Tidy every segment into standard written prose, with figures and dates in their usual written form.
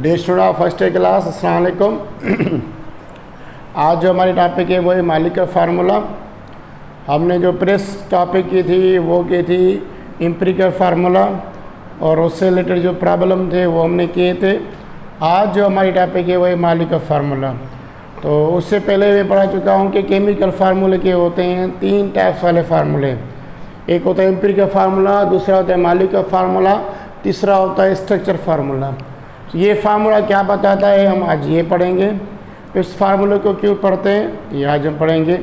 Day student of first class, अस्सलाम वालेकुम। आज जो हमारी टॉपिक है वो है मालिक का फार्मूला। हमने जो प्रेस टॉपिक की थी वो की थी एम्पिरिकल फार्मूला और उससे रिलेटेड जो प्रॉब्लम थे वो हमने किए थे। आज जो हमारी टॉपिक है वो है मालिक का फार्मूला। तो उससे पहले मैं पढ़ा चुका हूँ कि केमिकल फार्मूले के होते हैं 3 टाइप्स वाले फार्मूले। एक होता है एम्पिरिकल फार्मूला, दूसरा होता है मालिक का फार्मूला, तीसरा होता है स्ट्रक्चर फार्मूला। ये फार्मूला क्या बताता है हम आज ये पढ़ेंगे। इस फार्मूले को क्यों पढ़ते हैं ये आज हम पढ़ेंगे।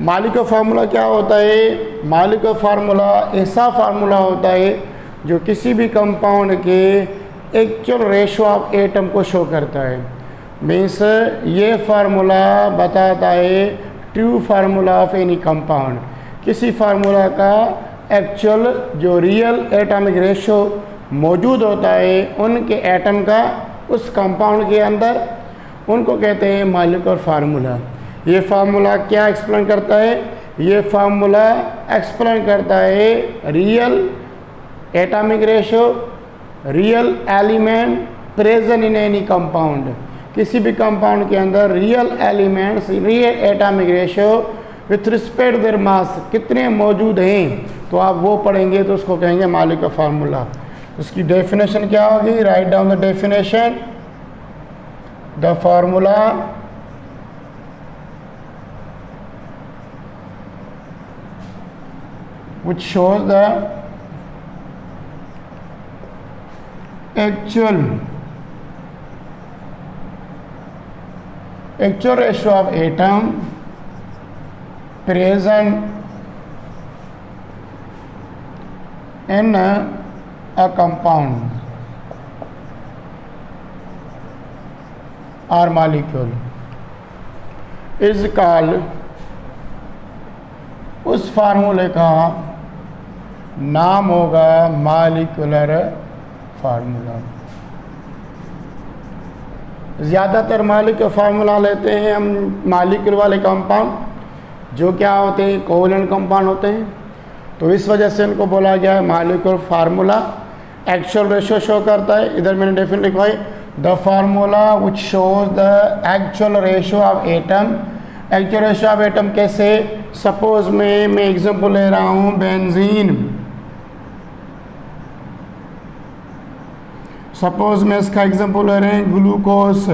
मालिक का फार्मूला क्या होता है? मालिक का फार्मूला ऐसा फार्मूला होता है जो किसी भी कंपाउंड के एक्चुअल रेशो ऑफ एटम को शो करता है। मीन्स ये फार्मूला बताता है true formula of any compound. किसी फार्मूला का एक्चुअल जो रियल एटॉमिक रेशो मौजूद होता है उनके एटम का उस कंपाउंड के अंदर, उनको कहते हैं मॉलिक्यूलर फार्मूला। ये फार्मूला क्या एक्सप्लेन करता है? ये फार्मूला एक्सप्लेन करता है real atomic ratio, real element present in any compound. किसी भी कंपाउंड के अंदर real elements, real atomic ratio with respect their mass कितने मौजूद हैं, तो आप वो पढ़ेंगे तो उसको कहेंगे मालिक का फार्मूला। उसकी डेफिनेशन क्या होगी? Write down the definition. The formula which shows the actual ratio of atom present in a compound or molecule is called, उस फार्मूले का नाम होगा मॉलिक्यूलर फार्मूला। ज़्यादातर मॉलिक्यूलर फार्मूला लेते हैं हम मॉलिक्यूल वाले कंपाउंड जो क्या होते हैं, कोवलेंट कंपाउंड होते हैं। तो इस वजह से इनको बोला गया है molecular formula. Actual ratio show करता है। इधर मैंने डेफिनेट लिखवाई, the formula which shows the actual ratio of atom. Actual ratio of atom कैसे? सपोज मैं एग्जांपल ले रहा हूँ बेंजीन। सपोज मैं इसका एग्जांपल ले रहे हैं ग्लूकोज।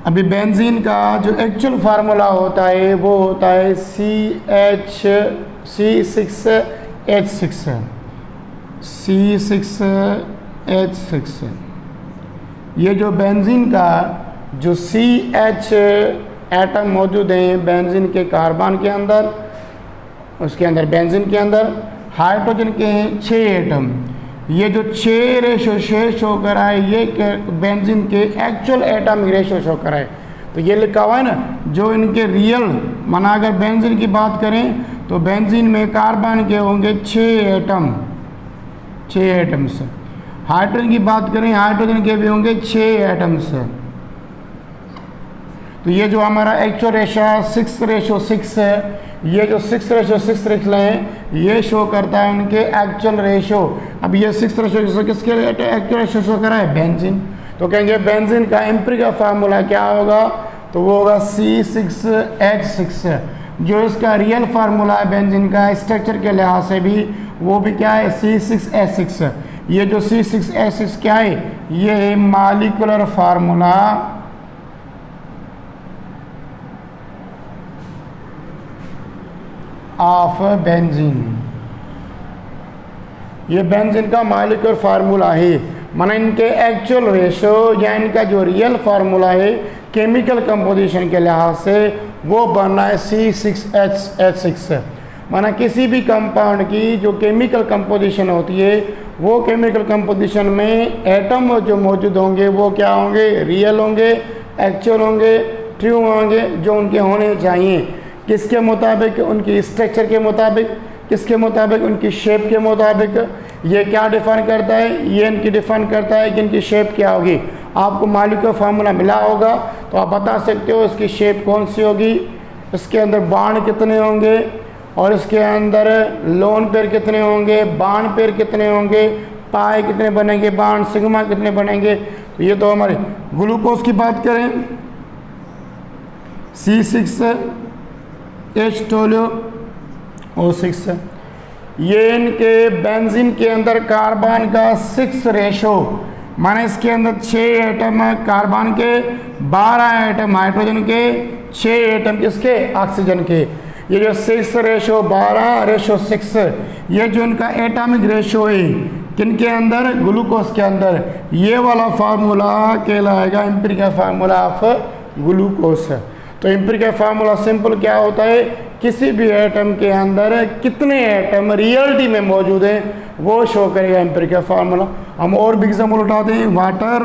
अभी बेंजीन का जो एक्चुअल फार्मूला होता है वो होता है C6H6। ये जो बेंजीन का जो CH एटम मौजूद हैं बेंजीन के कार्बन के अंदर, उसके अंदर बेंजीन के अंदर हाइड्रोजन के हैं 6 एटम। ये जो 6 रेशो शो करा है ये बेंजीन के एक्चुअल एटॉमिक रेशो शो करा है। तो ये लिखा हुआ है ना, जो इनके रियल माना अगर बेंजीन की बात करें तो बेंजीन में कार्बन के होंगे 6 एटम, 6 एटम्स। हाइड्रोजन की बात करें हाइड्रोजन के भी होंगे 6 एटम्स। तो ये जो हमारा एक्चुअल रेशो 6:6 है, ये जो 6:6 लिख लें ये शो करता है उनके एक्चुअल रेशो। अब ये 6:6 किसके एक्चुअल रेशो शो करा है? बेंजीन। तो कहेंगे बेंजीन का एम्पिरिकल फार्मूला क्या होगा? तो वो होगा C6H6। जो इसका रियल फार्मूला है बेंजीन का स्ट्रक्चर के लिहाज से भी वो भी क्या है? C6H6। ये जो C6H6 क्या है? ये है मॉलिक्यूलर फार्मूला ऑफ बेंजीन। ये बेंजीन का मॉलिक्यूलर फार्मूला है, माना इनके एक्चुअल रेशो या इनका जो रियल फार्मूला है केमिकल कंपोजिशन के लिहाज से वो बनना है C6H6। माना किसी भी कंपाउंड की जो केमिकल कंपोजिशन होती है वो केमिकल कंपोजिशन में एटम जो मौजूद होंगे वो क्या होंगे? रियल होंगे, एक्चुअल होंगे, ट्रू होंगे, जो उनके होने चाहिए। किसके मुताबिक? उनकी स्ट्रक्चर के मुताबिक। किसके मुताबिक? उनकी शेप के मुताबिक। ये क्या डिफाइन करता है? ये इनकी डिफाइन करता है कि इनकी शेप क्या होगी। आपको मॉलिक्यूलर फार्मूला मिला होगा तो आप बता सकते हो इसकी शेप कौन सी होगी, इसके अंदर बाण कितने होंगे और इसके अंदर लोन पेयर कितने होंगे, बाण पेयर कितने होंगे, पाई कितने बनेंगे, बॉन्ड सिग्मा कितने बनेंगे। तो ये तो हमारे ग्लूकोज की बात करें C6H12O6, ये इनके बेंजीन के अंदर कार्बन का 6 रेशो, माने इसके अंदर 6 एटम है कार्बन के, 12 एटम हाइड्रोजन के, 6 एटम किसके, ऑक्सीजन के। ये जो 6:12:6, ये जो इनका एटॉमिक रेशो है किनके अंदर, ग्लूकोज के अंदर, ये वाला फार्मूला कहलाएगा एम्पिरिकल फार्मूला ऑफ ग्लूकोज। तो एम्पिरिकल फार्मूला सिंपल क्या होता है, किसी भी एटम के अंदर कितने एटम रियलिटी में मौजूद हैं वो शो करेगा एम्पिरिकल फार्मूला। हम और भी एग्जाम्पल उठाते हैं, वाटर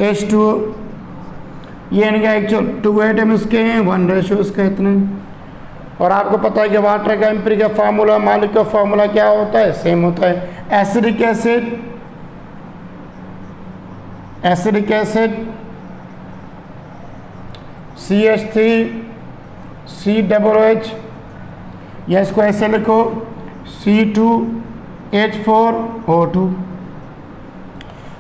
H2O, ये इनका एक्चुअल 2 एटम इसके हैं, 1 रेशो इसका इतने। और आपको पता है कि वाटर का एम्पिरिकल फार्मूला मॉलिक्यूलर फार्मूला क्या होता है, सेम होता है। एसिडिक एसिड CH3COOH, या इसको ऐसे लिखो C2H4O2।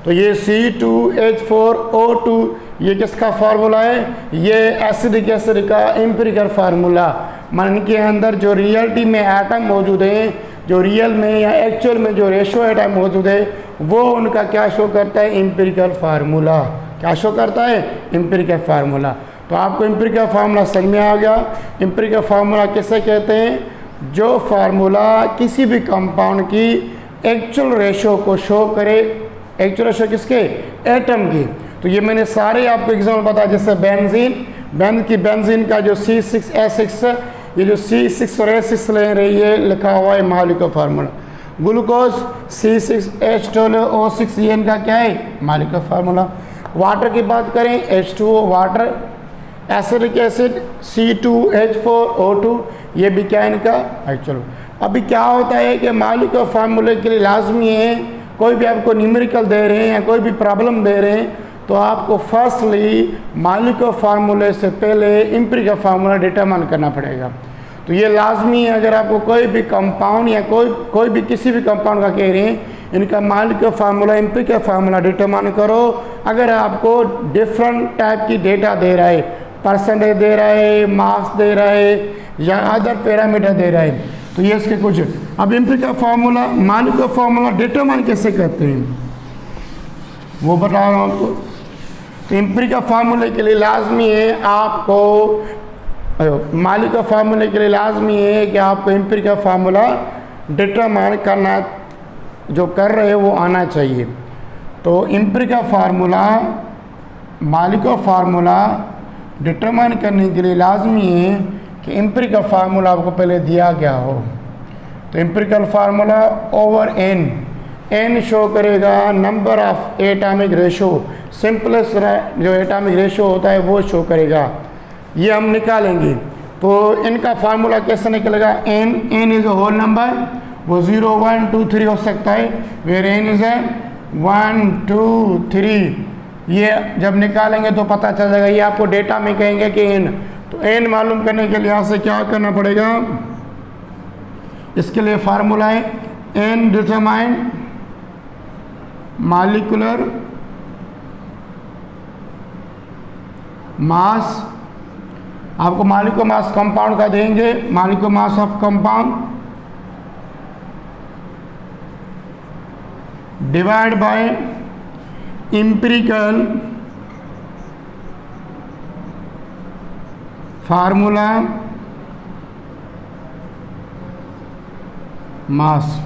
तो ये C2H4O2 ये किसका फार्मूला है, ये एसिडिक एसिड का एम्पिरिकल फार्मूला। मान के अंदर जो रियलिटी में एटम मौजूद हैं, जो रियल में या एक्चुअल में जो रेशो एटम मौजूद है, वो उनका क्या शो करता है, एम्पिरिकल फार्मूला। क्या शो करता है, एम्पिरिकल फार्मूला। तो आपको एम्पिरिकल फार्मूला समझ में आ गया। एम्पिरिकल फार्मूला किसे कहते हैं, जो फार्मूला किसी भी कंपाउंड की एक्चुअल रेशो को शो करे। एक्चुअल रेशो किसके, एटम की। तो ये मैंने सारे आपको एग्जाम्पल बताया, जैसे बेंजीन का जो C6H6, ये जो C6 और H6 ले रही है, लिखा हुआ है मॉलिक्यूलर फार्मूला। ग्लूकोज C6H12O6, ये इनका क्या है, मॉलिक्यूलर फार्मूला। वाटर की बात करें H2O water, acidic acid C2H4O2, ये भी क्या इनका एक्चुअल। अभी क्या होता है कि मॉलिक्यूलर फार्मूले के लिए लाजमी है, कोई भी आपको न्यूमेरिकल दे रहे हैं या कोई भी प्रॉब्लम दे रहे हैं, तो आपको फर्स्टली मॉलिक्यूलर फार्मूले से पहले एम्पिरिकल फार्मूला डिटरमाइन करना पड़ेगा। तो ये लाजमी है, अगर आपको कोई भी कंपाउंड या कोई भी किसी भी कंपाउंड का कह रहे हैं, इनका molecular formula empirical formula determine करो। अगर आपको डिफरेंट टाइप की डेटा दे रहा है, परसेंटेज दे रहा है, मास दे रहा है, या अदर पैरामीटर दे रहा है, तो ये इसके कुछ। अब empirical formula molecular formula determine कैसे करते हैं वो बता रहा हूँ आपको। तो एम्पिरिकल फार्मूले के लिए लाजमी है आपको, मॉलिक्यूलर फार्मूले के लिए लाजमी है कि आपको एम्पिरिकल फार्मूला डिटरमाइन करना, जो कर रहे हो वो आना चाहिए। तो empirical formula molecular formula determine करने के लिए लाजमी है कि एम्पिरिकल फार्मूला आपको पहले दिया गया हो। तो empirical formula over n show करेगा number of atomic ratio, simplest जो एटॉमिक रेशो होता है वो शो करेगा। ये हम निकालेंगे। तो इनका फार्मूला कैसे निकलेगा, n is a whole number, वो 0 1 2 3 हो सकता है, वेयर एन इज 1 2 3। ये जब निकालेंगे तो पता चल जाएगा। ये आपको डेटा में कहेंगे कि एन, तो एन मालूम करने के लिए यहाँ से क्या करना पड़ेगा, इसके लिए फार्मूला है एन डिटरमाइन मॉलिक्यूलर मास। आपको मॉलिक्यूलर मास कंपाउंड का देंगे, molecular mass of compound divide by empirical formula mass.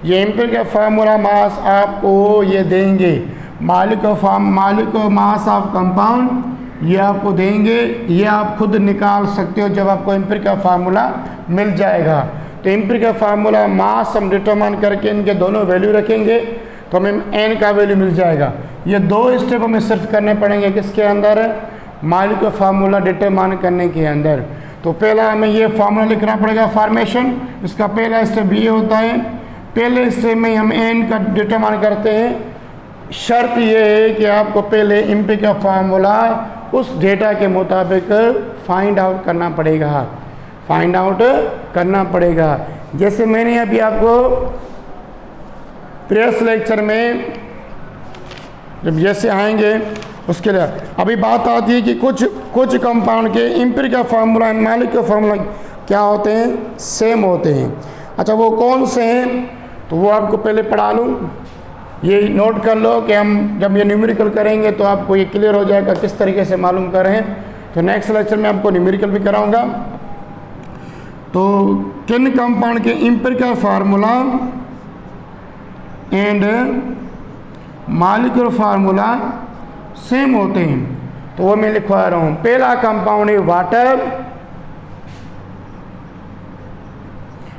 ये एम्पिरिकल फार्मूला मास आपको ये देंगे, मॉलिक्यूलर मास ऑफ कंपाउंड ये आपको देंगे। ये आप खुद निकाल सकते हो जब आपको एम्पिरिकल फार्मूला मिल जाएगा। तो एम्पिरिकल फार्मूला मास हम डिटरमाइन करके इनके दोनों वैल्यू रखेंगे तो हमें एन का वैल्यू मिल जाएगा। ये 2 स्टेप हमें सिर्फ करने पड़ेंगे किसके अंदर, मॉलिक्यूलर फार्मूला डिटरमाइन करने के अंदर। तो पहला हमें ये फार्मूला लिखना पड़ेगा फॉर्मेशन। इसका पहला स्टेप ये होता है, पहले स्टेप में हम एन का डिटरमाइन करते हैं। शर्त ये है कि आपको पहले एम्पिरिकल फार्मूला उस डेटा के मुताबिक फाइंड आउट करना पड़ेगा, जैसे मैंने अभी आपको प्रीवियस लेक्चर में जब जैसे आएंगे उसके लिए अभी बात आती है कि कुछ कंपाउंड के empirical formula and molecular formula क्या होते हैं, सेम होते हैं। अच्छा वो कौन से हैं, तो वो आपको पहले पढ़ा लूँ। ये नोट कर लो कि हम जब ये न्यूमेरिकल करेंगे तो आपको ये क्लियर हो जाएगा किस तरीके से मालूम करें। तो नेक्स्ट लेक्चर में आपको न्यूमेरिकल भी कराऊंगा। तो किन कंपाउंड के empirical formula and molecular formula same होते हैं, तो वो मैं लिखवा रहा हूँ। पहला कंपाउंड है वाटर।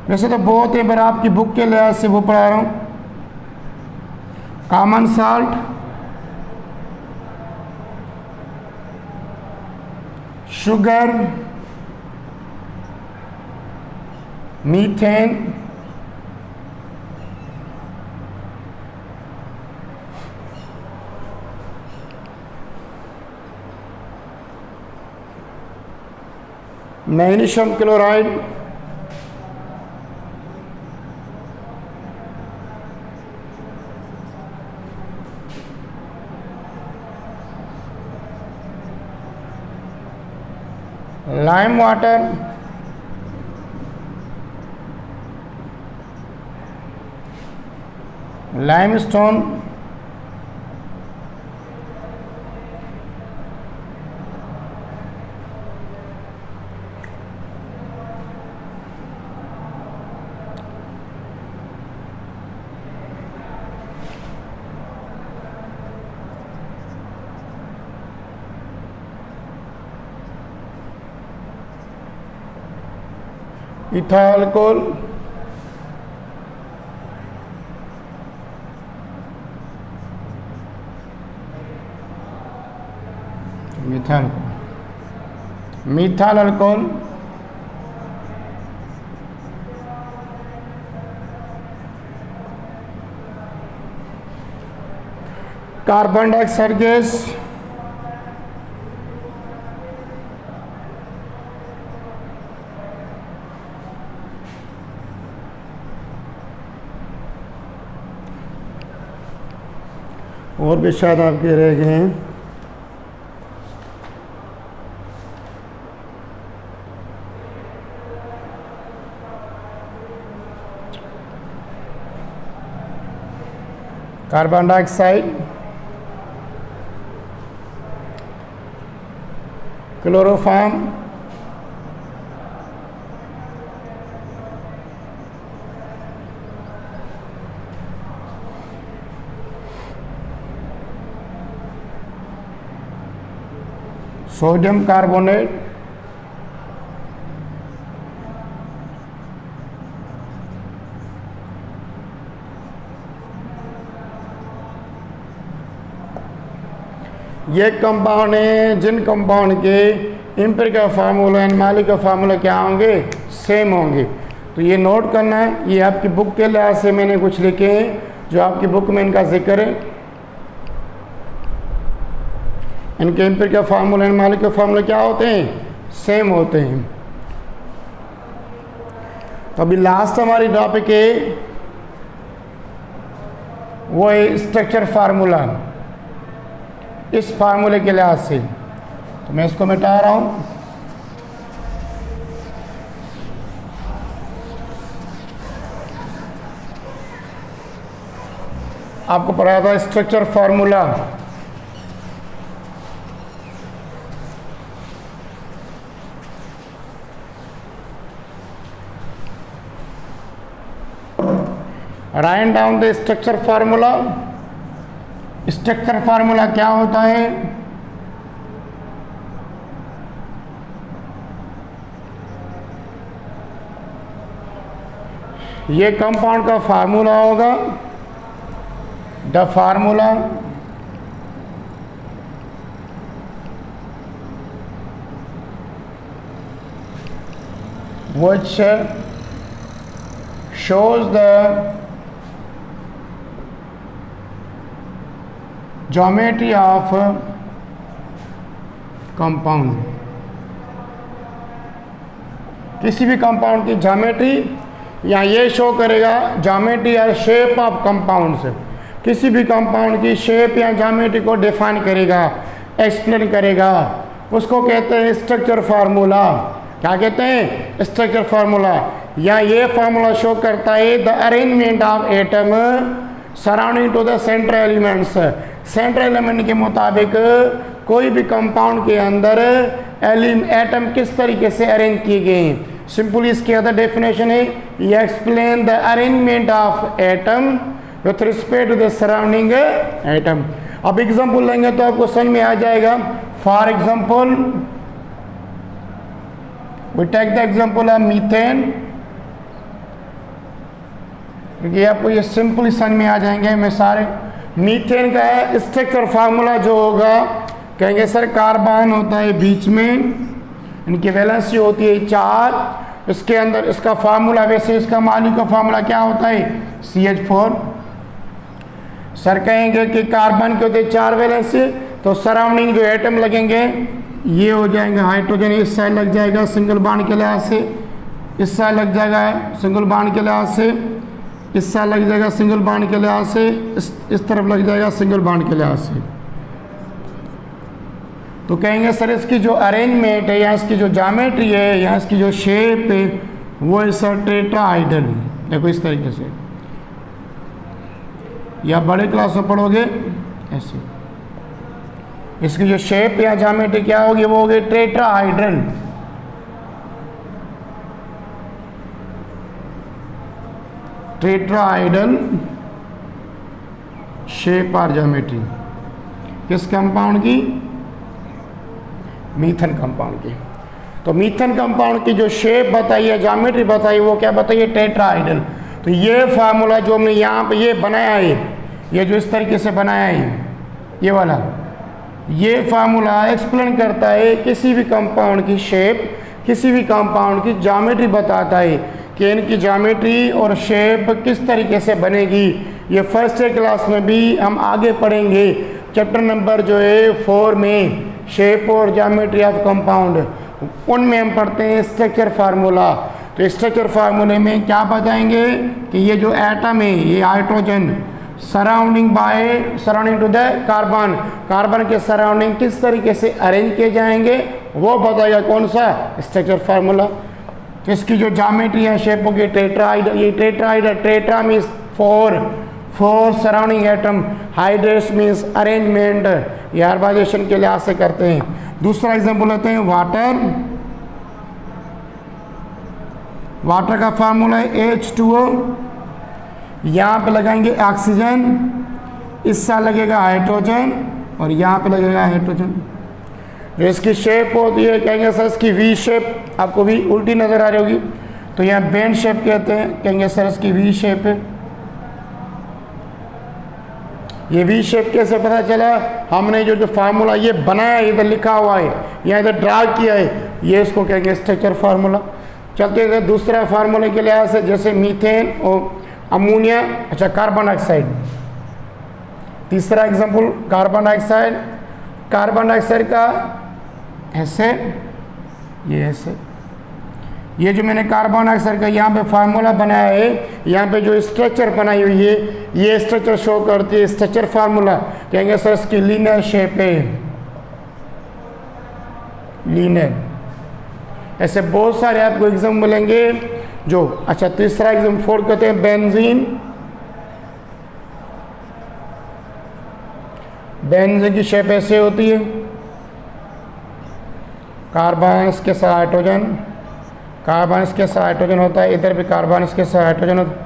वैसे तो बहुत है पर आपकी बुक के लिहाज से वो पढ़ा रहा हूँ। Common salt, sugar, methane, magnesium chloride, lime water, limestone, ethyl alcohol, methyl alcohol, carbon dioxide gas, और भी शायद आपके रह गए हैं। Carbon dioxide, chloroform, sodium carbonate, ये कंपाउंड है जिन कंपाउंड के empirical formula and molecular formula क्या होंगे, सेम होंगे। तो ये नोट करना है। ये आपकी बुक के लिहाज से मैंने कुछ लिखे हैं जो आपकी बुक में इनका जिक्र है। इनके empirical formula and molecular formula क्या होते हैं, सेम होते हैं। तो अभी लास्ट हमारी टॉपिक है वो है स्ट्रक्चर फार्मूला। इस फार्मूले के लिहाज से तो मैं इसको मिटा रहा हूँ। आपको पढ़ाया था structure formula. Write down the structure formula. Structure formula क्या होता है, ये कंपाउंड का फार्मूला होगा। The formula which shows the geometry of compound। किसी भी कंपाउंड की ज्योमेट्री या ये शो करेगा ज्योमेट्री या शेप ऑफ कंपाउंड से, किसी भी कंपाउंड की शेप या ज्योमेट्री को डिफाइन करेगा, एक्सप्लेन करेगा, उसको कहते हैं स्ट्रक्चर फार्मूला। क्या कहते हैं? Structure formula. या ये फार्मूला शो करता है the arrangement of atom surrounding to the central elements. Central element के मुताबिक कोई भी कंपाउंड के अंदर एटम किस तरीके से अरेंज किए गए हैं। सिंपली इसकी अदर डेफिनेशन है ये explain the arrangement of atom with respect to the surrounding atom. अब एग्जांपल लेंगे तो आपको समझ में आ जाएगा। For example we take the example of methane, क्योंकि आपको ये सिंपली समझ में आ जाएंगे। मैं सारे मीथेन का स्ट्रक्चर फार्मूला जो होगा कहेंगे सर कार्बन होता है बीच में, इनकी वैलेंसी होती है 4, इसके अंदर इसका फार्मूला, वैसे इसका मॉलिक्यूलर का फार्मूला क्या होता है CH4। सर कहेंगे कि कार्बन के होते 4 वैलेंसी, तो सराउंडिंग जो एटम लगेंगे ये हो जाएंगे हाइड्रोजन, इस साइड लग जाएगा सिंगल बॉन्ड के लिहाज से, इस साइड लग जाएगा सिंगल बॉन्ड के लिहाज से, इस साइड लग जाएगा सिंगल बॉन्ड के लिहाज से, इस तरफ लग जाएगा सिंगल बॉन्ड के लिहाज से। तो कहेंगे सर इसकी जो अरेंजमेंट है या इसकी जो ज्योमेट्री है या इसकी जो शेप है वो है सर टेट्राहाइड्रल। देखो इस तरीके से, या बड़े क्लास में पढ़ोगे ऐसे, इसकी जो शेप या ज्योमेट्री क्या होगी वो होगी टेट्राहाइड्रल। टेट्राहाइड्रल शेप और ज्योमेट्री किस कंपाउंड की? मीथेन कंपाउंड की। तो मीथेन कंपाउंड की जो शेप बताई है, ज्योमेट्री बताई, वो क्या बताइए? टेट्राहाइड्रल। तो ये फार्मूला जो हमने यहाँ पे ये बनाया है, ये जो इस तरीके से बनाया है ये वाला, ये फार्मूला एक्सप्लेन करता है किसी भी कंपाउंड की शेप, किसी भी कंपाउंड की ज्योमेट्री बताता है कि इनकी ज्योमेट्री और शेप किस तरीके से बनेगी। ये फर्स्ट क्लास में भी हम आगे पढ़ेंगे, चैप्टर नंबर जो है 4 में, शेप और ज्योमेट्री ऑफ कंपाउंड, उनमें हम पढ़ते हैं स्ट्रक्चर फार्मूला। तो स्ट्रक्चर फार्मूले में क्या बताएंगे कि ये जो एटम है ये hydrogen surrounding to the carbon, carbon के सराउंडिंग किस तरीके से अरेंज किए जाएंगे वो बताएगा कौन सा? Structure formula. तो इसकी जो ज्योमेट्री है शेप होगी टेट्राहाइड्रल। ये tetrahedral, tetra means 4 surrounding atom, hedra means arrangement, ये आर्बाइजेशन के लिहाज से करते हैं। दूसरा एग्जांपल लेते हैं वाटर। वाटर का फार्मूला है H2O, यहाँ पे लगाएंगे ऑक्सीजन, इस साइड लगेगा हाइड्रोजन और यहाँ पे लगेगा हाइड्रोजन। जो इसकी शेप होती है कहेंगे सर इसकी V शेप, आपको भी उल्टी नज़र आ रही होगी तो यहाँ बेंड शेप कहते हैं, कहेंगे सर इसकी V शेप है। ये V शेप कैसे पता चला? हमने जो फार्मूला ये बनाया, इधर लिखा हुआ है या इधर ड्रा किया है, ये इसको कहेंगे स्ट्रक्चर फार्मूला। चलते हैं दूसरा फार्मूले के लिहाज से, जैसे मीथेन और अमोनिया, अच्छा कार्बन डाइऑक्साइड। तीसरा example carbon dioxide. Carbon dioxide का ऐसे, ये ऐसे, ये जो मैंने कार्बन डाइऑक्साइड का यहाँ पे फार्मूला बनाया है, यहाँ पे जो स्ट्रक्चर बनाई हुई है ये स्ट्रक्चर शो करती है स्ट्रक्चर फार्मूला। कहेंगे सर इसकी लीनियर शेप है, लीनियर। ऐसे बहुत सारे आपको एग्जाम मिलेंगे जो, अच्छा तीसरा एग्जाम 4 कहते हैं बेंजीन। बेंजीन की शेप ऐसे होती है, कार्बन इसके साथ हाइड्रोजन, कार्बन इसके साथ हाइड्रोजन होता है, इधर भी कार्बन इसके साथ हाइड्रोजन होता है,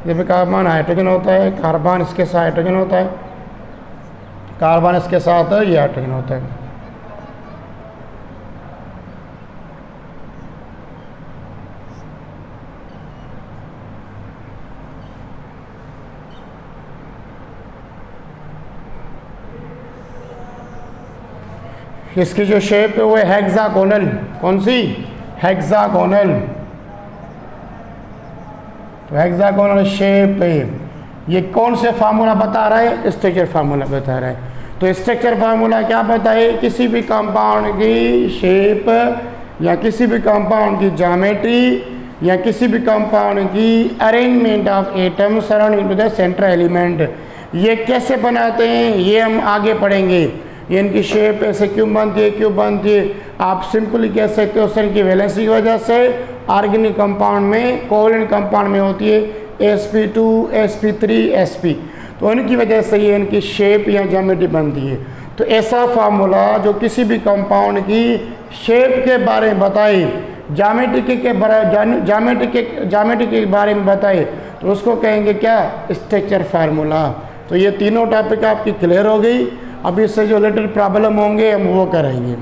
इधर भी कार्बन हाइड्रोजन होता है, कार्बन इसके साथ हाइड्रोजन होता है, कार्बन इसके साथ ये हाइड्रोजन होता है। इसकी जो शेप है वो हेक्सागोनल, कौन सी? हेक्सागोनल। तो हेक्सागोनल शेप है, ये कौन से फार्मूला बता रहा है? स्ट्रक्चर फार्मूला बता रहा है। तो स्ट्रक्चर फार्मूला क्या बताए? किसी भी कंपाउंड की शेप या किसी भी कंपाउंड की ज्योमेट्री या किसी भी कंपाउंड की arrangement of atom surrounding to the central element, ये कैसे बनाते हैं ये हम आगे पढ़ेंगे। ये इनकी शेप ऐसे क्यों बनती है, क्यों बनती है, आप सिंपली कह सकते हो सर की वैलेंसी की वजह से ऑर्गेनिक कंपाउंड में, कोवैलेंट कंपाउंड में होती है sp2 sp3 sp, तो उनकी वजह से ये इनकी शेप या ज्योमेट्री बनती है। तो ऐसा फार्मूला जो किसी भी कंपाउंड की शेप के बारे में बताए, ज्योमेट्री के बारे में बताए, तो उसको कहेंगे क्या, स्ट्रक्चर फार्मूला। तो ये तीनों टॉपिक आपकी क्लियर हो गई। अब इससे जो रिलेटेड प्रॉब्लम होंगे हम वो करेंगे।